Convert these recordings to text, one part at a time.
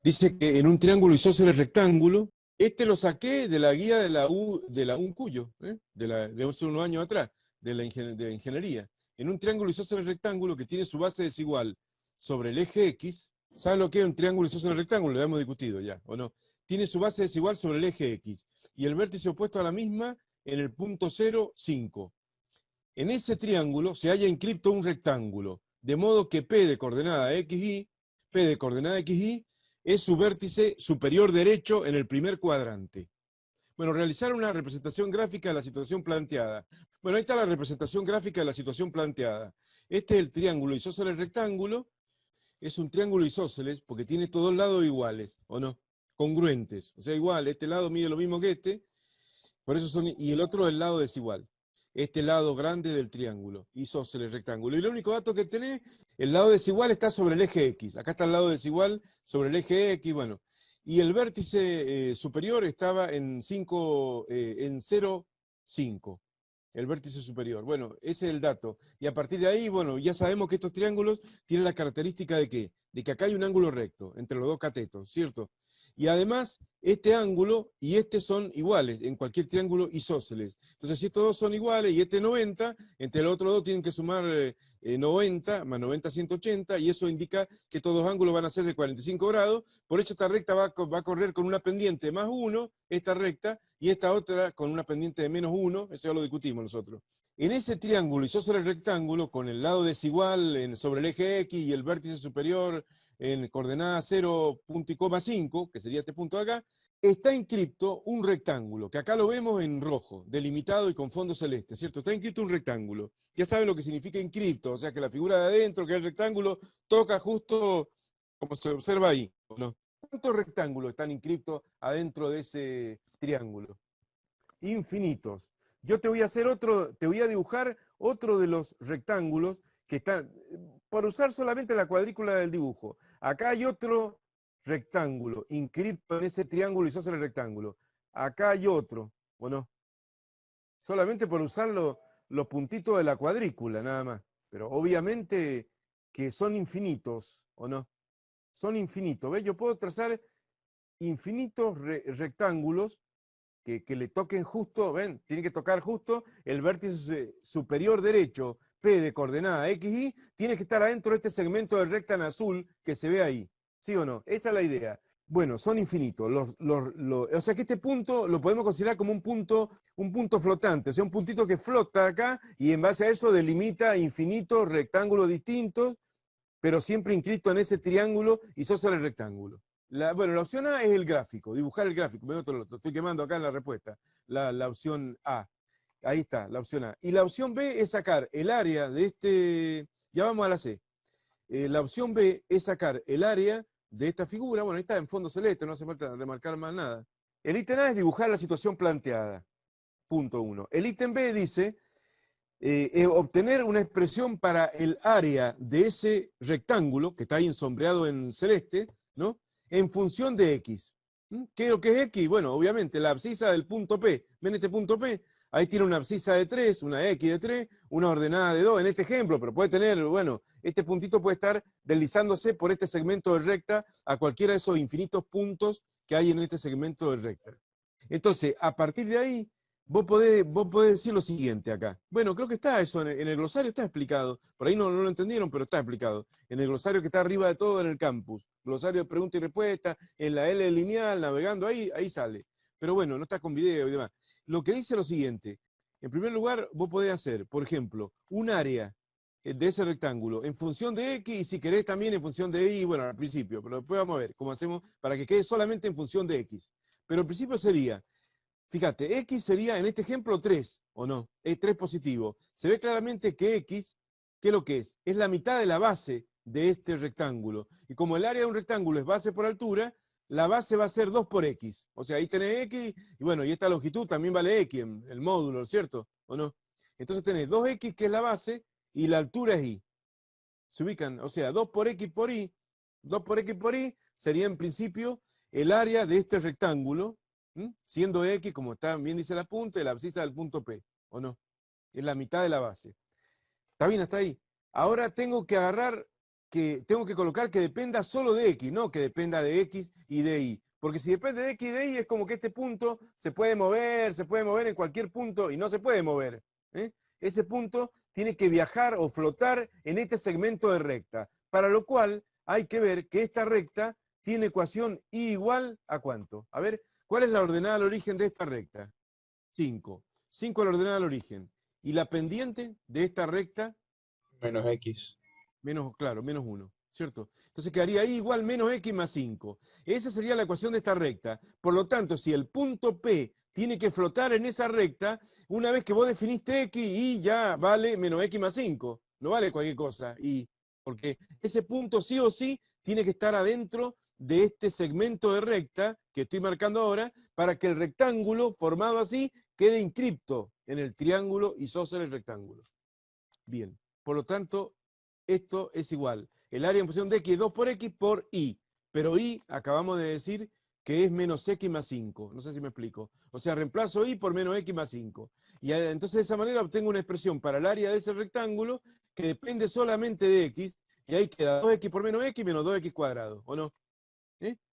Dice que en un triángulo isósceles rectángulo, este lo saqué de la guía de la UNCUYO, de hace unos años atrás, de ingeniería. En un triángulo isósceles rectángulo que tiene su base desigual sobre el eje X, ¿saben lo que es un triángulo isósceles rectángulo? Lo hemos discutido ya, ¿o no? Tiene su base desigual sobre el eje X y el vértice opuesto a la misma en el punto 0, 5. En ese triángulo se halla inscripto un rectángulo, de modo que P de coordenada XY, P de coordenada XY, es su vértice superior derecho en el primer cuadrante. Bueno, realizar una representación gráfica de la situación planteada. Bueno, ahí está la representación gráfica de la situación planteada. Este es el triángulo isósceles rectángulo, es un triángulo isósceles porque tiene todos lados iguales, ¿o no? Congruentes, o sea, igual, este lado mide lo mismo que este, por eso son, y el otro el lado desigual. Este lado grande del triángulo, isósceles rectángulo. Y el único dato que tenés, el lado desigual está sobre el eje X. Acá está el lado desigual sobre el eje X, bueno. Y el vértice superior estaba en 5, en 0, 5. El vértice superior. Bueno, ese es el dato. Y a partir de ahí, bueno, ya sabemos que estos triángulos tienen la característica de ¿qué? De que acá hay un ángulo recto entre los dos catetos, ¿cierto? Y además, este ángulo y este son iguales en cualquier triángulo isósceles. Entonces, si estos dos son iguales y este 90, entre los otros dos tienen que sumar 90, más 90, 180, y eso indica que estos dos ángulos van a ser de 45 grados. Por eso esta recta va a correr con una pendiente más 1, esta recta, y esta otra con una pendiente de menos 1, eso ya lo discutimos nosotros. En ese triángulo isósceles rectángulo, con el lado desigual sobre el eje X y el vértice superior en coordenada 0,5, que sería este punto de acá, está inscripto un rectángulo, que acá lo vemos en rojo, delimitado y con fondo celeste, ¿cierto? Está inscripto un rectángulo. Ya saben lo que significa inscripto, o sea que la figura de adentro, que es el rectángulo, toca justo como se observa ahí, ¿no? ¿Cuántos rectángulos están inscriptos adentro de ese triángulo? Infinitos. Yo te voy a hacer otro, te voy a dibujar otro de los rectángulos que están, por usar solamente la cuadrícula del dibujo. Acá hay otro rectángulo inscripto en ese triángulo isósceles rectángulo. Acá hay otro, bueno, solamente por usar los puntitos de la cuadrícula, nada más. Pero obviamente que son infinitos, ¿o no? Son infinitos. ¿Ves? Yo puedo trazar infinitos rectángulos que le toquen justo, ven, tiene que tocar justo el vértice superior derecho, P de coordenada XY, tiene que estar adentro de este segmento de recta en azul que se ve ahí. ¿Sí o no? Esa es la idea. Bueno, son infinitos. O sea que este punto lo podemos considerar como un punto flotante, o sea, un puntito que flota acá y en base a eso delimita infinitos rectángulos distintos, pero siempre inscrito en ese triángulo isósceles rectángulo. Bueno, la opción A es el gráfico, dibujar el gráfico. Lo estoy quemando acá en la respuesta. La opción A. Ahí está, la opción A. Y la opción B es sacar el área de este. Ya vamos a la C. La opción B es sacar el área de esta figura. Bueno, ahí está en fondo celeste, no hace falta remarcar más nada. El ítem A es dibujar la situación planteada. Punto 1. El ítem B dice obtener una expresión para el área de ese rectángulo, que está ahí ensombreado en celeste, ¿no? En función de X. ¿Qué es lo que es X? Bueno, obviamente la abscisa del punto P. ¿Ven este punto P? Ahí tiene una abscisa de 3, una X de 3, una ordenada de 2, en este ejemplo, pero puede tener, bueno, este puntito puede estar deslizándose por este segmento de recta a cualquiera de esos infinitos puntos que hay en este segmento de recta. Entonces, a partir de ahí, vos podés decir lo siguiente acá. Bueno, creo que está eso, en el glosario está explicado. Por ahí no lo entendieron, pero está explicado. En el glosario que está arriba de todo en el campus. Glosario de pregunta y respuesta, en la L lineal, navegando, ahí sale. Pero bueno, no está con video y demás. Lo que dice lo siguiente. En primer lugar, vos podés hacer, por ejemplo, un área de ese rectángulo en función de X y si querés también en función de Y, bueno, al principio, pero después vamos a ver cómo hacemos para que quede solamente en función de X. Pero al principio sería, fíjate, X sería en este ejemplo 3, ¿o no? Es 3 positivo. Se ve claramente que X, ¿qué es lo que es? Es la mitad de la base de este rectángulo. Y como el área de un rectángulo es base por altura, la base va a ser 2 por X. O sea, ahí tenés X, y bueno, y esta longitud también vale X, el módulo, ¿cierto? ¿O no? Entonces tenés 2X, que es la base, y la altura es Y. Se ubican, o sea, 2 por X por Y, 2 por X por Y sería en principio el área de este rectángulo, siendo X, como está bien dice la punta, la abscisa del punto P, ¿o no? Es la mitad de la base. ¿Está bien hasta ahí? Ahora tengo que agarrar que tengo que colocar que dependa solo de X, no que dependa de X y de Y. Porque si depende de X y de Y es como que este punto se puede mover en cualquier punto y no se puede mover. Ese punto tiene que viajar o flotar en este segmento de recta, para lo cual hay que ver que esta recta tiene ecuación y igual a ¿cuánto? A ver, ¿cuál es la ordenada al origen de esta recta? 5. 5 a la ordenada al origen. ¿Y la pendiente de esta recta? Menos X. Menos, claro, menos 1, ¿cierto? Entonces quedaría ahí igual menos X más 5. Esa sería la ecuación de esta recta. Por lo tanto, si el punto P tiene que flotar en esa recta, una vez que vos definiste X, y ya vale menos X más 5. No vale cualquier cosa. Y porque ese punto sí o sí tiene que estar adentro de este segmento de recta que estoy marcando ahora, para que el rectángulo formado así quede inscripto en el triángulo isósceles rectángulo. Bien, por lo tanto, esto es igual. El área en función de X es 2 por X por Y. Pero Y, acabamos de decir que es menos X más 5. No sé si me explico. O sea, reemplazo Y por menos X más 5. Y entonces de esa manera obtengo una expresión para el área de ese rectángulo que depende solamente de X. Y ahí queda 2X por menos X menos 2X cuadrado. ¿O no?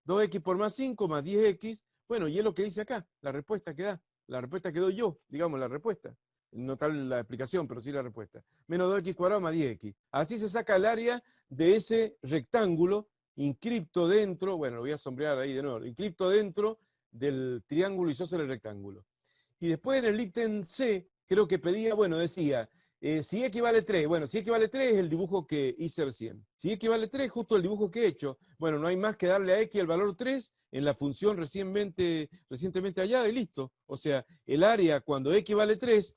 2X por más 5 más 10X. Bueno, y es lo que dice acá, la respuesta que da. La respuesta que doy yo, digamos, la respuesta. No tal la explicación, pero sí la respuesta. Menos 2X cuadrado más 10X. Así se saca el área de ese rectángulo inscripto dentro, bueno, lo voy a sombrear ahí de nuevo, inscripto dentro del triángulo isósceles rectángulo. Y después en el ítem C, creo que pedía, bueno, decía, si X vale 3, bueno, si X vale 3 es el dibujo que hice recién. Si X vale 3, justo el dibujo que he hecho. Bueno, no hay más que darle a X el valor 3 en la función recientemente hallada y listo. O sea, el área cuando X vale 3,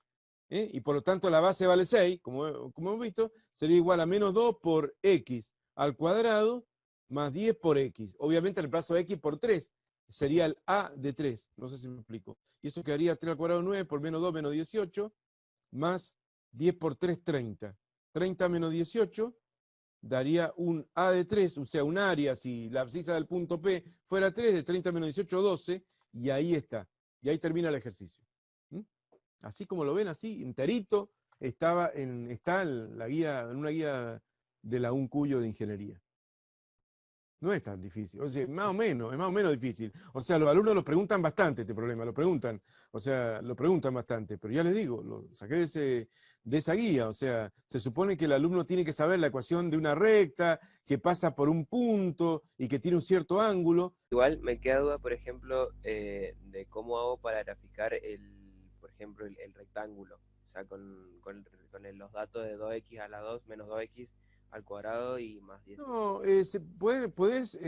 y por lo tanto la base vale 6, como hemos visto, sería igual a menos 2 por X al cuadrado más 10 por X. Obviamente el plazo X por 3 sería el A de 3. No sé si me explico. Y eso quedaría 3 al cuadrado 9 por menos 2 menos 18, más 10 por 3, 30. 30 menos 18 daría un A de 3, o sea, un área, si la abscisa del punto P fuera 3, de 30 menos 18, 12, y ahí está. Y ahí termina el ejercicio. Así como lo ven, así, enterito, está en la guía, en una guía de la UNCUYO de ingeniería. No es tan difícil, o sea, más o menos, es más o menos difícil. O sea, los alumnos lo preguntan bastante este problema, lo preguntan, o sea, lo preguntan bastante, pero ya les digo, lo saqué de esa guía, o sea, se supone que el alumno tiene que saber la ecuación de una recta, que pasa por un punto y que tiene un cierto ángulo. Igual me queda duda, por ejemplo, de cómo hago para graficar por ejemplo, el rectángulo. O sea, con los datos de 2x a la 2 menos 2x al cuadrado y más 10. No, puedes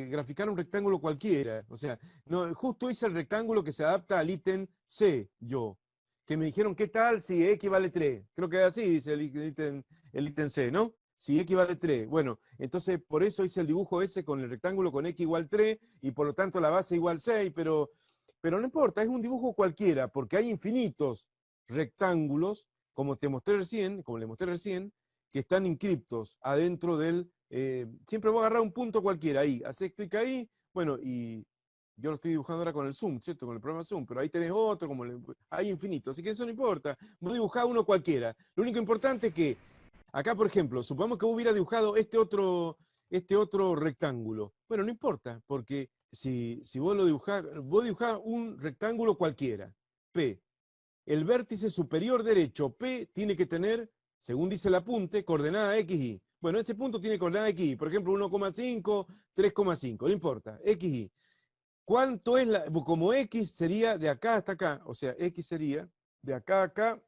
graficar un rectángulo cualquiera, o sea, no, justo hice el rectángulo que se adapta al ítem C, yo, que me dijeron, ¿qué tal si X vale 3? Creo que así dice el ítem C, ¿no? Si X vale 3. Bueno, entonces por eso hice el dibujo ese con el rectángulo con X igual 3 y por lo tanto la base igual 6, pero no importa, es un dibujo cualquiera, porque hay infinitos rectángulos, como le mostré recién, que están inscriptos adentro del... siempre voy a agarrar un punto cualquiera ahí, haces clic ahí, bueno, y yo lo estoy dibujando ahora con el Zoom, ¿cierto? Con el programa Zoom, pero ahí tenés otro, hay infinito, así que eso no importa, voy a dibujar uno cualquiera. Lo único importante es que, acá por ejemplo, supongamos que hubiera dibujado este otro rectángulo. Bueno, no importa, porque si vos dibujás un rectángulo cualquiera, P. El vértice superior derecho, P, tiene que tener, según dice el apunte, coordenada XY. Bueno, ese punto tiene coordenada XY, por ejemplo, 1,5, 3,5, no importa, XY. ¿Cuánto es como X sería de acá hasta acá? O sea, X sería de acá a acá,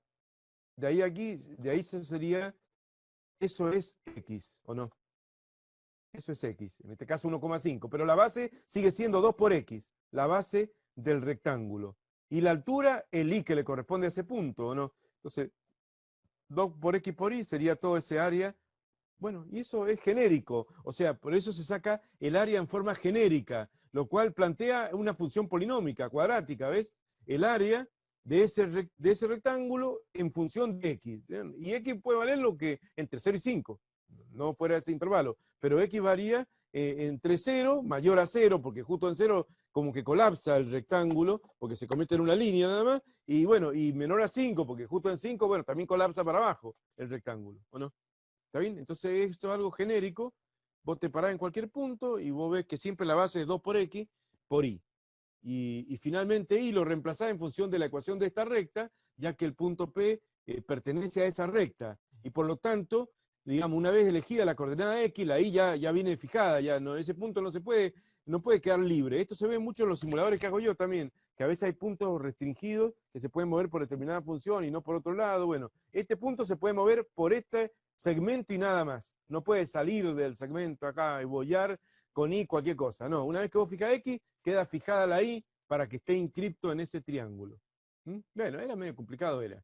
de ahí a aquí, de ahí sería, eso es X, ¿o no? Eso es X, en este caso 1,5, pero la base sigue siendo 2 por X, la base del rectángulo. Y la altura, el Y que le corresponde a ese punto, ¿o no? Entonces, 2 por X por Y sería todo ese área. Bueno, y eso es genérico, o sea, por eso se saca el área en forma genérica, lo cual plantea una función polinómica, cuadrática, ¿ves? El área de ese rectángulo en función de X. ¿Bien? Y X puede valer lo que entre 0 y 5, no fuera ese intervalo, pero X varía entre 0, mayor a 0, porque justo en 0 como que colapsa el rectángulo, porque se convierte en una línea nada más, y bueno, y menor a 5, porque justo en 5, bueno, también colapsa para abajo el rectángulo, ¿o no? ¿Está bien? Entonces esto es algo genérico vos te parás en cualquier punto y vos ves que siempre la base es 2 por X por Y. Y finalmente Y lo reemplazás en función de la ecuación de esta recta, ya que el punto P pertenece a esa recta. Y por lo tanto, digamos, una vez elegida la coordenada X, la Y ya viene fijada, ya no, ese punto no puede quedar libre. Esto se ve mucho en los simuladores que hago yo también, que a veces hay puntos restringidos que se pueden mover por determinada función y no por otro lado. Bueno, este punto se puede mover por este segmento y nada más. No puede salir del segmento acá y bollar con Y cualquier cosa. No, una vez que vos fijas X, queda fijada la Y para que esté inscripto en ese triángulo. ¿Mm? Bueno, era medio complicado, era.